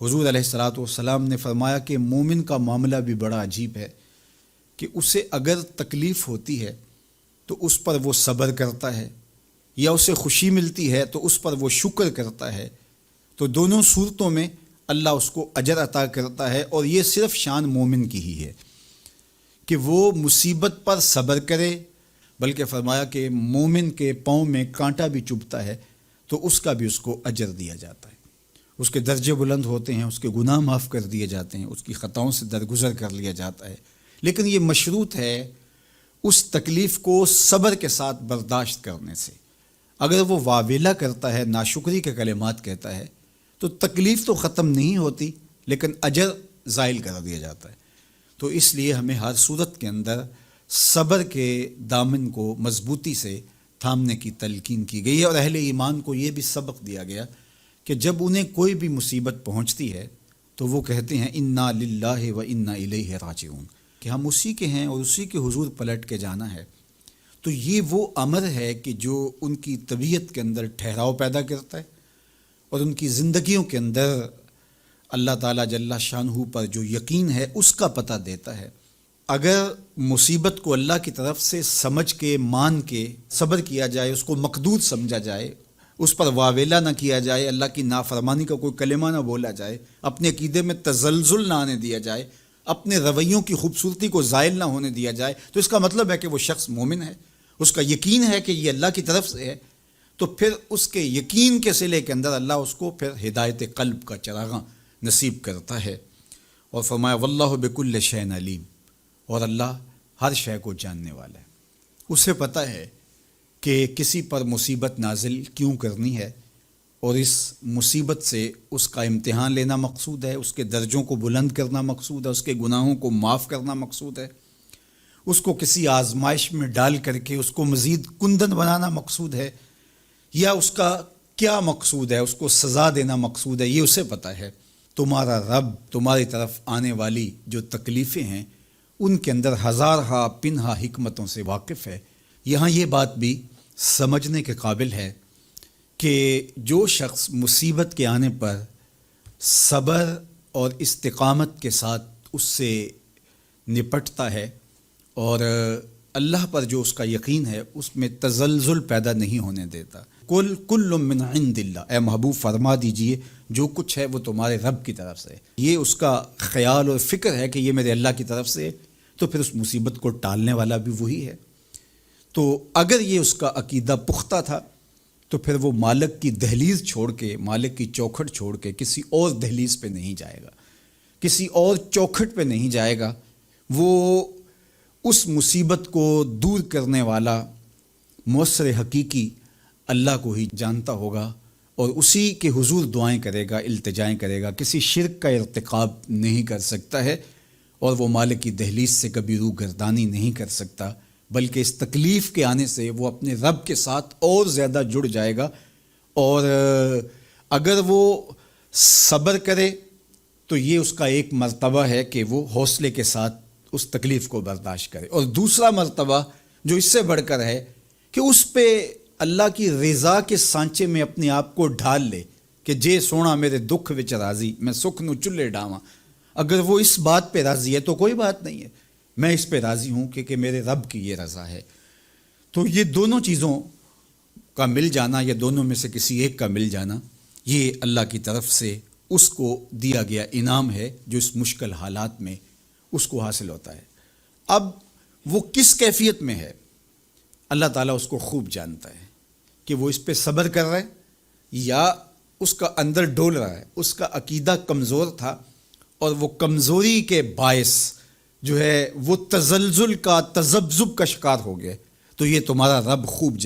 حضور علیہ الصلاۃ والسلام نے فرمایا کہ مومن کا معاملہ بھی بڑا عجیب ہے کہ اسے اگر تکلیف ہوتی ہے تو اس پر وہ صبر کرتا ہے، یا اسے خوشی ملتی ہے تو اس پر وہ شکر کرتا ہے، تو دونوں صورتوں میں اللہ اس کو اجر عطا کرتا ہے۔ اور یہ صرف شان مومن کی ہی ہے کہ وہ مصیبت پر صبر کرے، بلکہ فرمایا کہ مومن کے پاؤں میں کانٹا بھی چبھتا ہے تو اس کا بھی اس کو اجر دیا جاتا ہے، اس کے درجے بلند ہوتے ہیں، اس کے گناہ معاف کر دیے جاتے ہیں، اس کی خطاؤں سے درگزر کر لیا جاتا ہے۔ لیکن یہ مشروط ہے اس تکلیف کو صبر کے ساتھ برداشت کرنے سے۔ اگر وہ واویلا کرتا ہے، ناشکری کے کلمات کہتا ہے، تو تکلیف تو ختم نہیں ہوتی لیکن اجر زائل کر دیا جاتا ہے۔ تو اس لیے ہمیں ہر صورت کے اندر صبر کے دامن کو مضبوطی سے تھامنے کی تلقین کی گئی ہے، اور اہل ایمان کو یہ بھی سبق دیا گیا کہ جب انہیں کوئی بھی مصیبت پہنچتی ہے تو وہ کہتے ہیں انا للہ و انا الیہ راجعون، کہ ہم اسی کے ہیں اور اسی کے حضور پلٹ کے جانا ہے۔ تو یہ وہ امر ہے کہ جو ان کی طبیعت کے اندر ٹھہراؤ پیدا کرتا ہے اور ان کی زندگیوں کے اندر اللہ تعالیٰ جل شانہ پر جو یقین ہے اس کا پتہ دیتا ہے۔ اگر مصیبت کو اللہ کی طرف سے سمجھ کے مان کے صبر کیا جائے، اس کو مقدور سمجھا جائے، اس پر واویلا نہ کیا جائے، اللہ کی نافرمانی کا کوئی کلمہ نہ بولا جائے، اپنے عقیدے میں تزلزل نہ آنے دیا جائے، اپنے رویوں کی خوبصورتی کو زائل نہ ہونے دیا جائے، تو اس کا مطلب ہے کہ وہ شخص مومن ہے، اس کا یقین ہے کہ یہ اللہ کی طرف سے ہے۔ تو پھر اس کے یقین کے صلے کے اندر اللہ اس کو پھر ہدایت قلب کا چراغاں نصیب کرتا ہے۔ اور فرمایا واللہ بکل شیء علیم، اور اللہ ہر شے کو جاننے والا ہے، اسے پتہ ہے کہ کسی پر مصیبت نازل کیوں کرنی ہے، اور اس مصیبت سے اس کا امتحان لینا مقصود ہے، اس کے درجوں کو بلند کرنا مقصود ہے، اس کے گناہوں کو معاف کرنا مقصود ہے، اس کو کسی آزمائش میں ڈال کر کے اس کو مزید کندن بنانا مقصود ہے، یا اس کا کیا مقصود ہے، اس کو سزا دینا مقصود ہے، یہ اسے پتہ ہے۔ تمہارا رب تمہاری طرف آنے والی جو تکلیفیں ہیں ان کے اندر ہزارہا پنہا حکمتوں سے واقف ہے۔ یہاں یہ بات بھی سمجھنے کے قابل ہے کہ جو شخص مصیبت کے آنے پر صبر اور استقامت کے ساتھ اس سے نپٹتا ہے اور اللہ پر جو اس کا یقین ہے اس میں تزلزل پیدا نہیں ہونے دیتا، کل من عند اللہ، اے محبوب فرما دیجئے جو کچھ ہے وہ تمہارے رب کی طرف سے، یہ اس کا خیال اور فکر ہے کہ یہ میرے اللہ کی طرف سے، تو پھر اس مصیبت کو ٹالنے والا بھی وہی ہے۔ تو اگر یہ اس کا عقیدہ پختہ تھا تو پھر وہ مالک کی دہلیز چھوڑ کے، مالک کی چوکھٹ چھوڑ کے کسی اور دہلیز پہ نہیں جائے گا، کسی اور چوکھٹ پہ نہیں جائے گا، وہ اس مصیبت کو دور کرنے والا مؤثر حقیقی اللہ کو ہی جانتا ہوگا، اور اسی کے حضور دعائیں کرے گا، التجائیں کرے گا، کسی شرک کا ارتکاب نہیں کر سکتا ہے، اور وہ مالک کی دہلیز سے کبھی روح گردانی نہیں کر سکتا، بلکہ اس تکلیف کے آنے سے وہ اپنے رب کے ساتھ اور زیادہ جڑ جائے گا۔ اور اگر وہ صبر کرے تو یہ اس کا ایک مرتبہ ہے کہ وہ حوصلے کے ساتھ اس تکلیف کو برداشت کرے، اور دوسرا مرتبہ جو اس سے بڑھ کر ہے کہ اس پہ اللہ کی رضا کے سانچے میں اپنے آپ کو ڈھال لے کہ جے سونا میرے دکھ وچ راضی، میں سکھ نو چلے ڈاواں۔ اگر وہ اس بات پہ راضی ہے تو کوئی بات نہیں ہے، میں اس پہ راضی ہوں کہ میرے رب کی یہ رضا ہے۔ تو یہ دونوں چیزوں کا مل جانا، یا دونوں میں سے کسی ایک کا مل جانا، یہ اللہ کی طرف سے اس کو دیا گیا انعام ہے جو اس مشکل حالات میں اس کو حاصل ہوتا ہے۔ اب وہ کس کیفیت میں ہے اللہ تعالیٰ اس کو خوب جانتا ہے، کہ وہ اس پہ صبر کر رہا ہے یا اس کا اندر ڈول رہا ہے، اس کا عقیدہ کمزور تھا اور وہ کمزوری کے باعث جو ہے وہ تزلزل کا، تذبذب کا شکار ہو گیا، تو یہ تمہارا رب خوب جانتا ہے۔